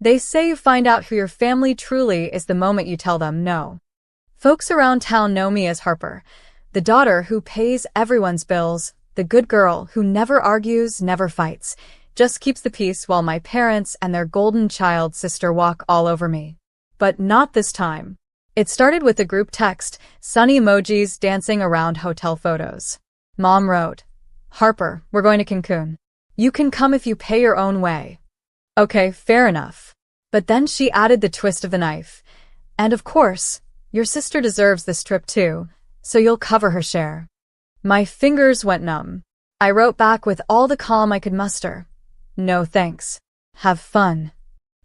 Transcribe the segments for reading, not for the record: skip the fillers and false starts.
They say you find out who your family truly is the moment you tell them no. Folks around town know me as Harper, the daughter who pays everyone's bills, the good girl who never argues, never fights, just keeps the peace while my parents and their golden child sister walk all over me. But not this time. It started with a group text, sunny emojis dancing around hotel photos. Mom wrote, "Harper, we're going to Cancun. You can come if you pay your own way." Okay, fair enough. But then she added the twist of the knife. And of course, your sister deserves this trip too, so you'll cover her share. My fingers went numb. I wrote back with all the calm I could muster. No thanks. Have fun.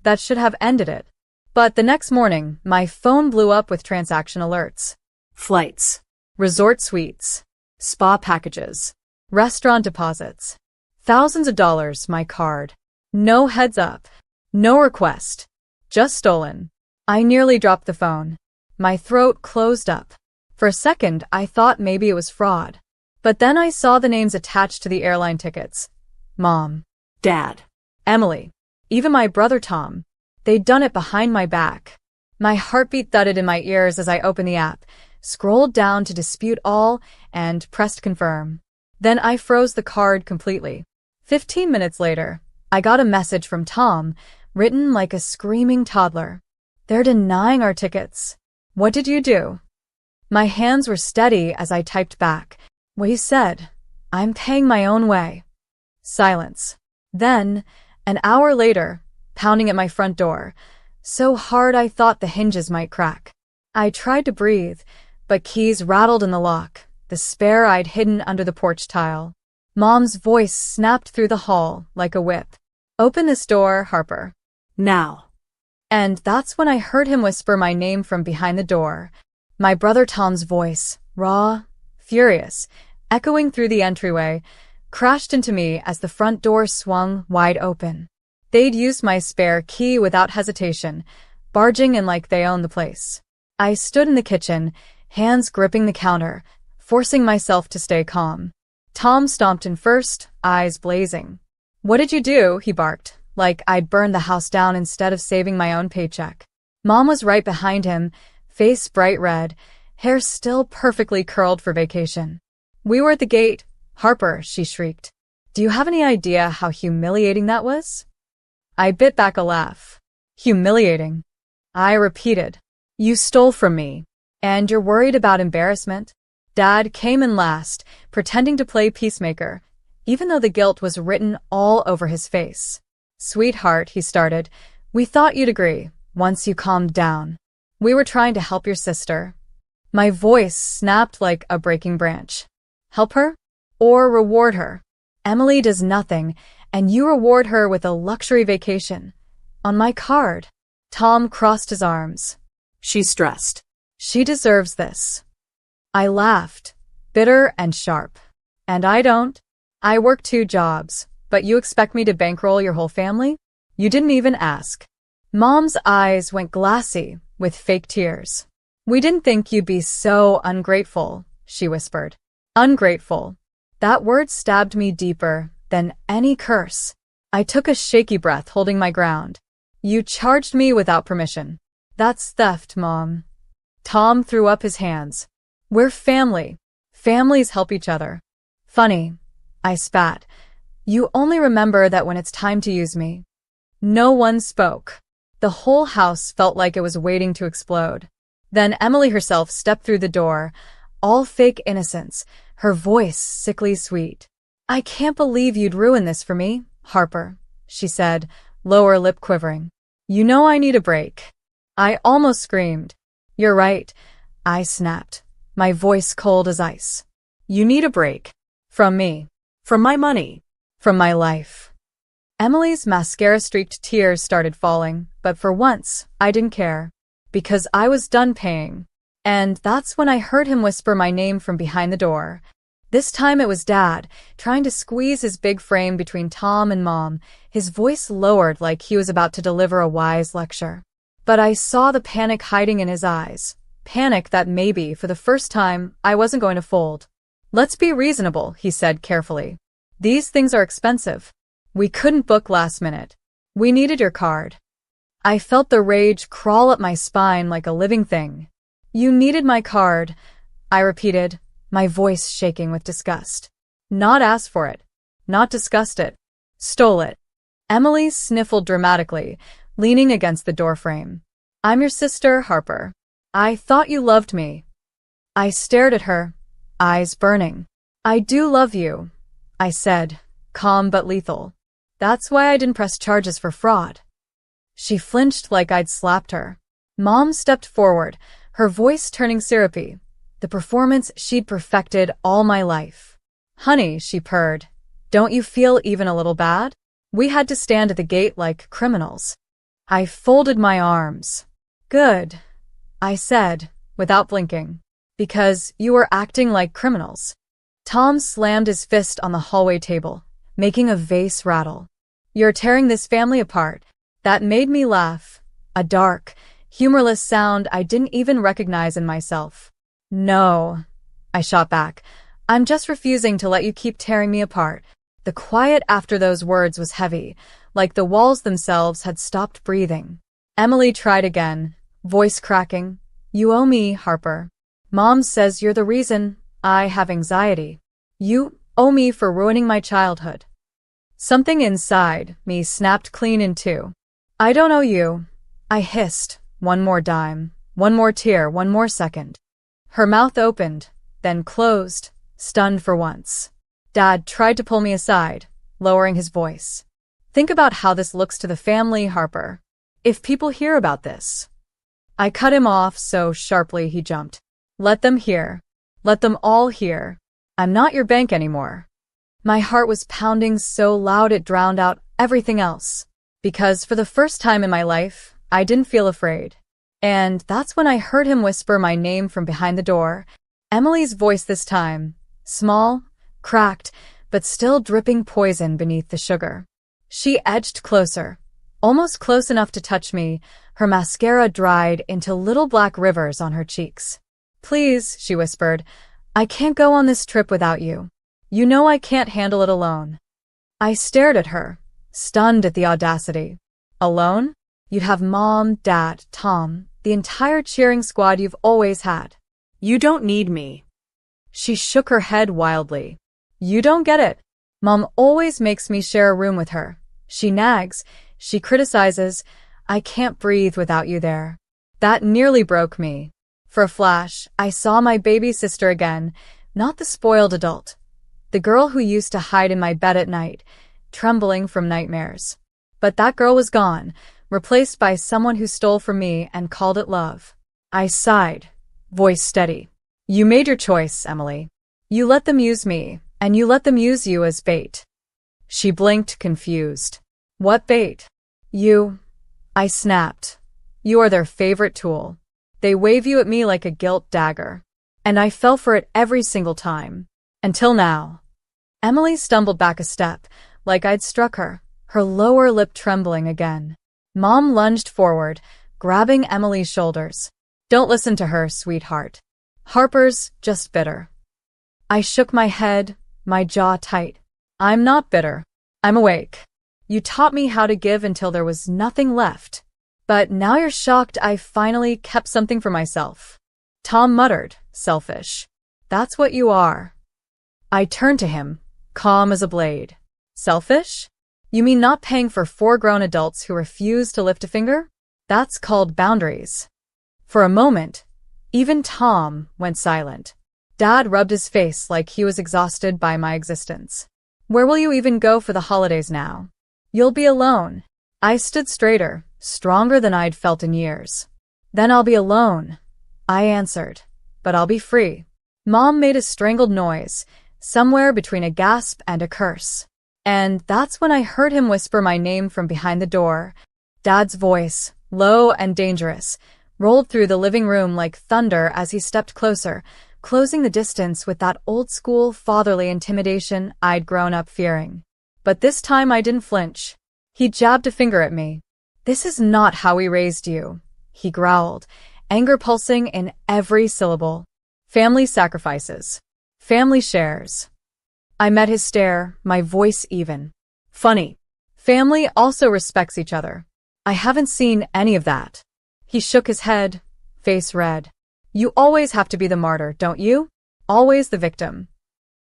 That should have ended it. But the next morning, my phone blew up with transaction alerts. Flights, resort suites, spa packages, restaurant deposits. Thousands of dollars, my card. No heads up. No request. Just stolen. I nearly dropped the phone. My throat closed up. For a second, I thought maybe it was fraud. But then I saw the names attached to the airline tickets. Mom, Dad, Emily, even my brother Tom. They'd done it behind my back. My heartbeat thudded in my ears as I opened the app, scrolled down to dispute all, and pressed confirm. Then I froze the card completely. 15 minutes later, I got a message from Tom, written like a screaming toddler. "They're denying our tickets. What did you do?" My hands were steady as I typed back. "What you said. I'm paying my own way." Silence. Then, an hour later, pounding at my front door, so hard I thought the hinges might crack. I tried to breathe, but keys rattled in the lock, the spare I'd hidden under the porch tile. Mom's voice snapped through the hall like a whip. "Open this door, Harper. Now." And that's when I heard him whisper my name from behind the door. My brother Tom's voice, raw, furious, echoing through the entryway, crashed into me as the front door swung wide open. They'd used my spare key without hesitation, barging in like they owned the place. I stood in the kitchen, hands gripping the counter, forcing myself to stay calm. Tom stomped in first, eyes blazing. "What did you do?" he barked, like I'd burned the house down instead of saving my own paycheck. Mom was right behind him, face bright red, hair still perfectly curled for vacation. "We were at the gate, Harper," she shrieked. "Do you have any idea how humiliating that was?" I bit back a laugh. "Humiliating?" I repeated. "You stole from me. And you're worried about embarrassment?" Dad came in last, pretending to play peacemaker, even though the guilt was written all over his face. "Sweetheart," he started, "we thought you'd agree, once you calmed down. We were trying to help your sister." My voice snapped like a breaking branch. "Help her? Or reward her? Emily does nothing, and you reward her with a luxury vacation. On my card." Tom crossed his arms. "She's stressed. She deserves this." I laughed, bitter and sharp. "And I don't? I work 2 jobs, but you expect me to bankroll your whole family? You didn't even ask." Mom's eyes went glassy with fake tears. "We didn't think you'd be so ungrateful," she whispered. Ungrateful. That word stabbed me deeper than any curse. I took a shaky breath, holding my ground. "You charged me without permission. That's theft, Mom." Tom threw up his hands. "We're family. Families help each other." "Funny," I spat. "You only remember that when it's time to use me." No one spoke. The whole house felt like it was waiting to explode. Then Emily herself stepped through the door, all fake innocence, her voice sickly sweet. "I can't believe you'd ruin this for me, Harper," she said, lower lip quivering. "You know I need a break." I almost screamed. "You're right," I snapped, my voice cold as ice. "You need a break. From me. From my money. From my life." Emily's mascara-streaked tears started falling, but for once, I didn't care. Because I was done paying. And that's when I heard him whisper my name from behind the door. This time it was Dad, trying to squeeze his big frame between Tom and Mom, his voice lowered like he was about to deliver a wise lecture. But I saw the panic hiding in his eyes. Panic that maybe, for the first time, I wasn't going to fold. "Let's be reasonable," he said carefully. "These things are expensive. We couldn't book last minute. We needed your card." I felt the rage crawl up my spine like a living thing. You needed my card, I repeated, my voice shaking with disgust. Not asked for it. Not discussed it. Stole it. Emily sniffled dramatically, leaning against the doorframe. I'm your sister, Harper. I thought you loved me. I stared at her, eyes burning. I do love you, I said, calm but lethal. That's why I didn't press charges for fraud. She flinched like I'd slapped her. Mom stepped forward, her voice turning syrupy, the performance she'd perfected all my life. Honey, she purred, don't you feel even a little bad? We had to stand at the gate like criminals. I folded my arms. Good, I said, without blinking. Because you were acting like criminals. Tom slammed his fist on the hallway table, making a vase rattle. You're tearing this family apart. That made me laugh. A dark, humorless sound I didn't even recognize in myself. No, I shot back. I'm just refusing to let you keep tearing me apart. The quiet after those words was heavy, like the walls themselves had stopped breathing. Emily tried again, voice cracking. You owe me, Harper. Mom says you're the reason I have anxiety. You owe me for ruining my childhood. Something inside me snapped clean in two. I don't owe you, I hissed. One more dime, one more tear, one more second. Her mouth opened, then closed, stunned for once. Dad tried to pull me aside, lowering his voice. Think about how this looks to the family, Harper. If people hear about this. I cut him off so sharply he jumped. Let them hear. Let them all hear. I'm not your bank anymore. My heart was pounding so loud it drowned out everything else. Because for the first time in my life, I didn't feel afraid. And that's when I heard him whisper my name from behind the door. Emily's voice this time. Small, cracked, but still dripping poison beneath the sugar. She edged closer, almost close enough to touch me, her mascara dried into little black rivers on her cheeks. Please, she whispered, I can't go on this trip without you. You know I can't handle it alone. I stared at her, stunned at the audacity. Alone? You'd have Mom, Dad, Tom, the entire cheering squad you've always had. You don't need me. She shook her head wildly. You don't get it. Mom always makes me share a room with her. She nags, she criticizes. I can't breathe without you there. That nearly broke me. For a flash, I saw my baby sister again, not the spoiled adult. The girl who used to hide in my bed at night, trembling from nightmares. But that girl was gone, replaced by someone who stole from me and called it love. I sighed, voice steady. You made your choice, Emily. You let them use me, and you let them use you as bait. She blinked, confused. What bait? You. I snapped. You are their favorite tool. They wave you at me like a gilt dagger. And I fell for it every single time. Until now. Emily stumbled back a step, like I'd struck her, her lower lip trembling again. Mom lunged forward, grabbing Emily's shoulders. Don't listen to her, sweetheart. Harper's just bitter. I shook my head, my jaw tight. I'm not bitter. I'm awake. You taught me how to give until there was nothing left. But now you're shocked I finally kept something for myself. Tom muttered, selfish. That's what you are. I turned to him, calm as a blade. Selfish? You mean not paying for 4 grown adults who refuse to lift a finger? That's called boundaries. For a moment, even Tom went silent. Dad rubbed his face like he was exhausted by my existence. Where will you even go for the holidays now? You'll be alone. I stood straighter, stronger than I'd felt in years. Then I'll be alone, I answered. But I'll be free. Mom made a strangled noise, somewhere between a gasp and a curse. And that's when I heard him whisper my name from behind the door. Dad's voice, low and dangerous, rolled through the living room like thunder as he stepped closer, closing the distance with that old-school fatherly intimidation I'd grown up fearing. But this time I didn't flinch. He jabbed a finger at me. This is not how we raised you, he growled, anger pulsing in every syllable. Family sacrifices. Family shares. I met his stare, my voice even. Funny. Family also respects each other. I haven't seen any of that. He shook his head, face red. You always have to be the martyr, don't you? Always the victim.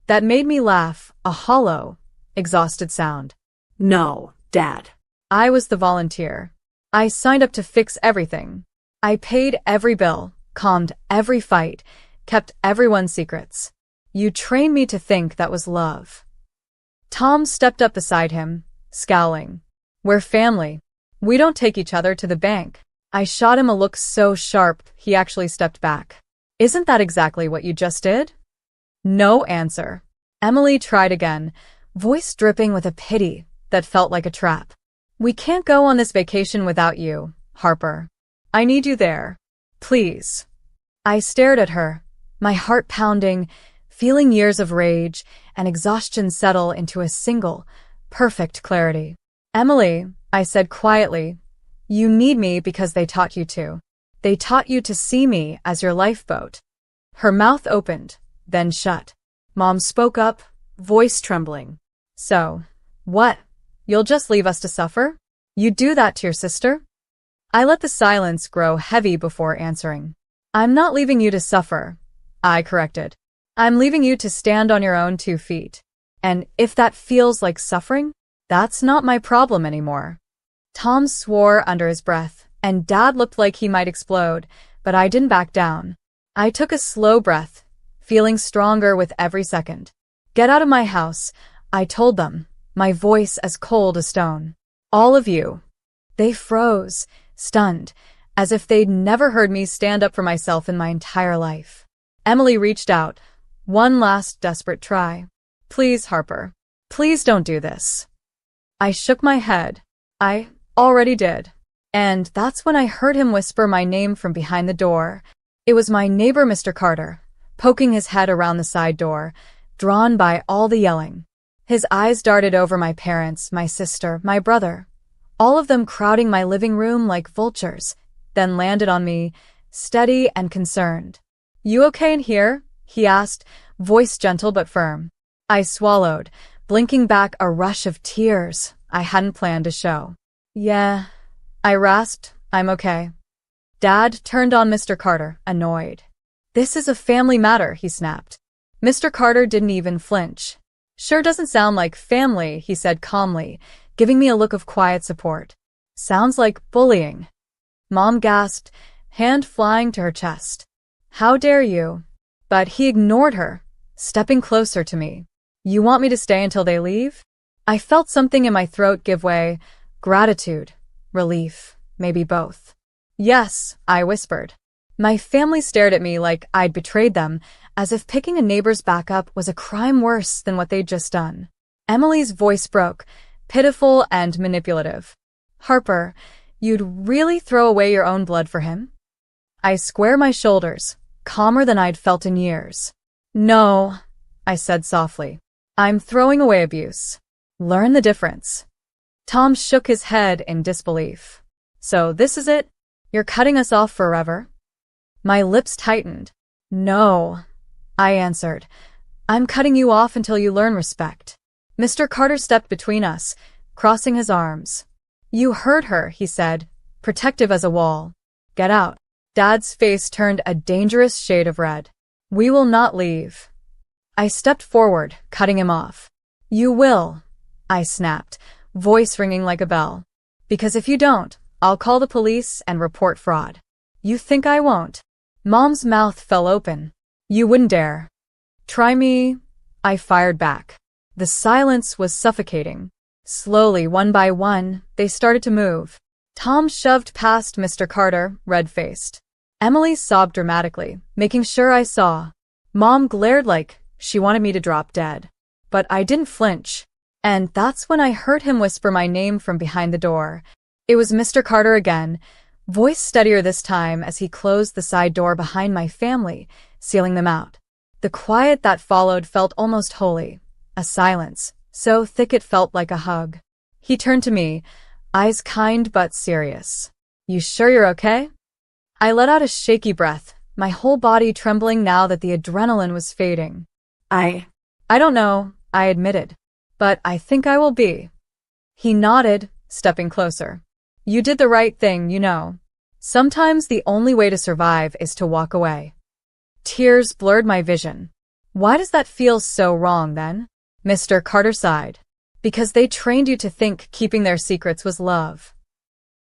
That made me laugh, a hollow, exhausted sound. No, Dad. I was the volunteer. I signed up to fix everything. I paid every bill, calmed every fight, kept everyone's secrets. You trained me to think that was love. Tom stepped up beside him, scowling. We're family. We don't take each other to the bank. I shot him a look so sharp, he actually stepped back. Isn't that exactly what you just did? No answer. Emily tried again, voice dripping with a pity that felt like a trap. We can't go on this vacation without you, Harper. I need you there. Please. I stared at her, my heart pounding, feeling years of rage and exhaustion settle into a single, perfect clarity. Emily, I said quietly, you need me because they taught you to. They taught you to see me as your lifeboat. Her mouth opened, then shut. Mom spoke up, voice trembling. So, what? You'll just leave us to suffer? You'd do that to your sister? I let the silence grow heavy before answering. I'm not leaving you to suffer, I corrected. I'm leaving you to stand on your own 2 feet. And if that feels like suffering, that's not my problem anymore. Tom swore under his breath, and Dad looked like he might explode, but I didn't back down. I took a slow breath, feeling stronger with every second. Get out of my house, I told them, my voice as cold as stone. All of you. They froze, stunned, as if they'd never heard me stand up for myself in my entire life. Emily reached out. One last desperate try. Please, Harper. Please don't do this. I shook my head. I already did. And that's when I heard him whisper my name from behind the door. It was my neighbor, Mr. Carter, poking his head around the side door, drawn by all the yelling. His eyes darted over my parents, my sister, my brother, all of them crowding my living room like vultures, then landed on me, steady and concerned. You okay in here? He asked, voice gentle but firm. I swallowed, blinking back a rush of tears I hadn't planned to show. Yeah, I rasped, I'm okay. Dad turned on Mr. Carter, annoyed. This is a family matter, he snapped. Mr. Carter didn't even flinch. Sure doesn't sound like family, he said calmly, giving me a look of quiet support. Sounds like bullying. Mom gasped, hand flying to her chest. How dare you? But he ignored her, stepping closer to me. You want me to stay until they leave? I felt something in my throat give way, gratitude, relief, maybe both. Yes, I whispered. My family stared at me like I'd betrayed them, as if picking a neighbor's backup was a crime worse than what they'd just done. Emily's voice broke, pitiful and manipulative. Harper, you'd really throw away your own blood for him? I squared my shoulders, calmer than I'd felt in years. No, I said softly. I'm throwing away abuse. Learn the difference. Tom shook his head in disbelief. So this is it? You're cutting us off forever? My lips tightened. No, I answered. I'm cutting you off until you learn respect. Mr. Carter stepped between us, crossing his arms. You heard her, he said, protective as a wall. Get out. Dad's face turned a dangerous shade of red. We will not leave. I stepped forward, cutting him off. You will, I snapped, voice ringing like a bell. Because if you don't, I'll call the police and report fraud. You think I won't? Mom's mouth fell open. You wouldn't dare. Try me, I fired back. The silence was suffocating. Slowly, one by one, they started to move. Tom shoved past Mr. Carter, red-faced. Emily sobbed dramatically, making sure I saw. Mom glared like she wanted me to drop dead. But I didn't flinch. And that's when I heard him whisper my name from behind the door. It was Mr. Carter again, voice steadier this time as he closed the side door behind my family, sealing them out. The quiet that followed felt almost holy, a silence, so thick it felt like a hug. He turned to me, eyes kind but serious. You sure you're okay? I let out a shaky breath, my whole body trembling now that the adrenaline was fading. I don't know, I admitted. But I think I will be. He nodded, stepping closer. You did the right thing, Sometimes the only way to survive is to walk away. Tears blurred my vision. Why does that feel so wrong, then? Mr. Carter sighed. Because they trained you to think keeping their secrets was love.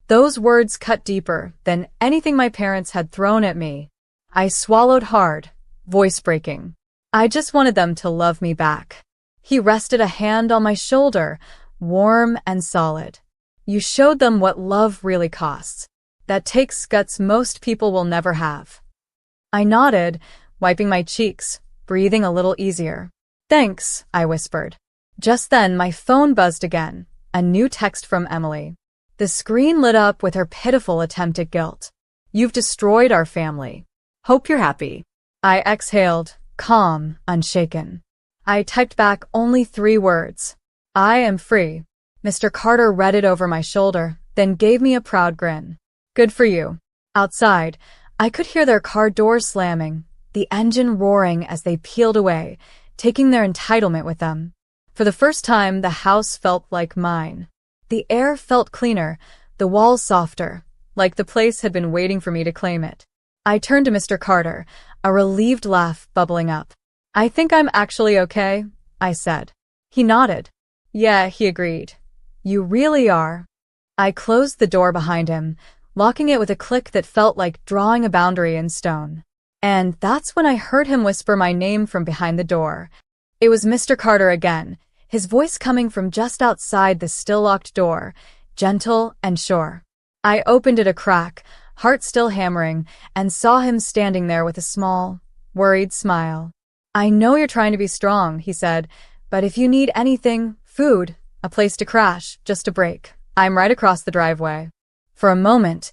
Those words cut deeper than anything my parents had thrown at me. I swallowed hard, voice breaking. I just wanted them to love me back. He rested a hand on my shoulder, warm and solid. You showed them what love really costs. That takes guts most people will never have. I nodded, wiping my cheeks, breathing a little easier. Thanks, I whispered. Just then, my phone buzzed again, a new text from Emily. The screen lit up with her pitiful attempt at guilt. You've destroyed our family. Hope you're happy. I exhaled, calm, unshaken. I typed back only 3 words. I am free. Mr. Carter read it over my shoulder, then gave me a proud grin. Good for you. Outside, I could hear their car doors slamming, the engine roaring as they peeled away, taking their entitlement with them. For the first time, the house felt like mine. The air felt cleaner, the walls softer, like the place had been waiting for me to claim it. I turned to Mr. Carter, a relieved laugh bubbling up. I think I'm actually okay, I said. He nodded. Yeah, he agreed. You really are. I closed the door behind him, locking it with a click that felt like drawing a boundary in stone. And that's when I heard him whisper my name from behind the door. It was Mr. Carter again, his voice coming from just outside the still-locked door, gentle and sure. I opened it a crack, heart still hammering, and saw him standing there with a small, worried smile. I know you're trying to be strong, he said, but if you need anything, food, a place to crash, just a break, I'm right across the driveway. For a moment,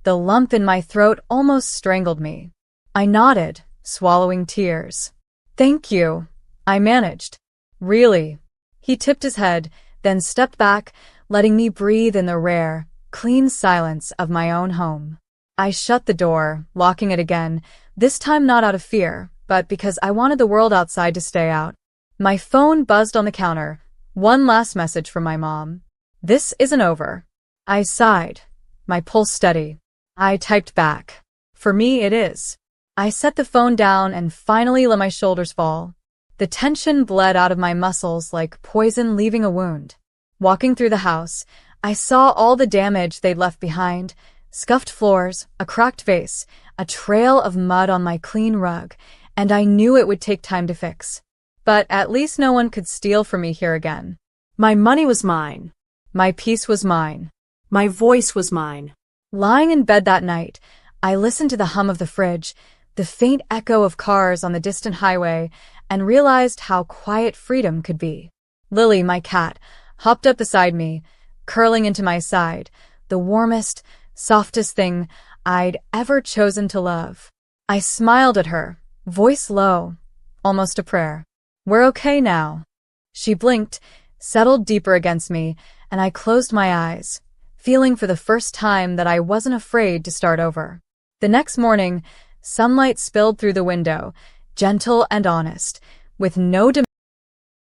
the lump in my throat almost strangled me. I nodded, swallowing tears. Thank you, I managed. Really? He tipped his head, then stepped back, letting me breathe in the rare, clean silence of my own home. I shut the door, locking it again, this time not out of fear, but because I wanted the world outside to stay out. My phone buzzed on the counter, one last message from my mom. This isn't over. I sighed, my pulse steady. I typed back. For me, it is. I set the phone down and finally let my shoulders fall. The tension bled out of my muscles like poison leaving a wound. Walking through the house, I saw all the damage they'd left behind, scuffed floors, a cracked vase, a trail of mud on my clean rug, and I knew it would take time to fix. But at least no one could steal from me here again. My money was mine. My peace was mine. My voice was mine. Lying in bed that night, I listened to the hum of the fridge, the faint echo of cars on the distant highway, and realized how quiet freedom could be. Lily, my cat, hopped up beside me, curling into my side, the warmest, softest thing I'd ever chosen to love. I smiled at her, voice low, almost a prayer. We're okay now. She blinked, settled deeper against me, and I closed my eyes, feeling for the first time that I wasn't afraid to start over. The next morning, sunlight spilled through the window, gentle and honest, with no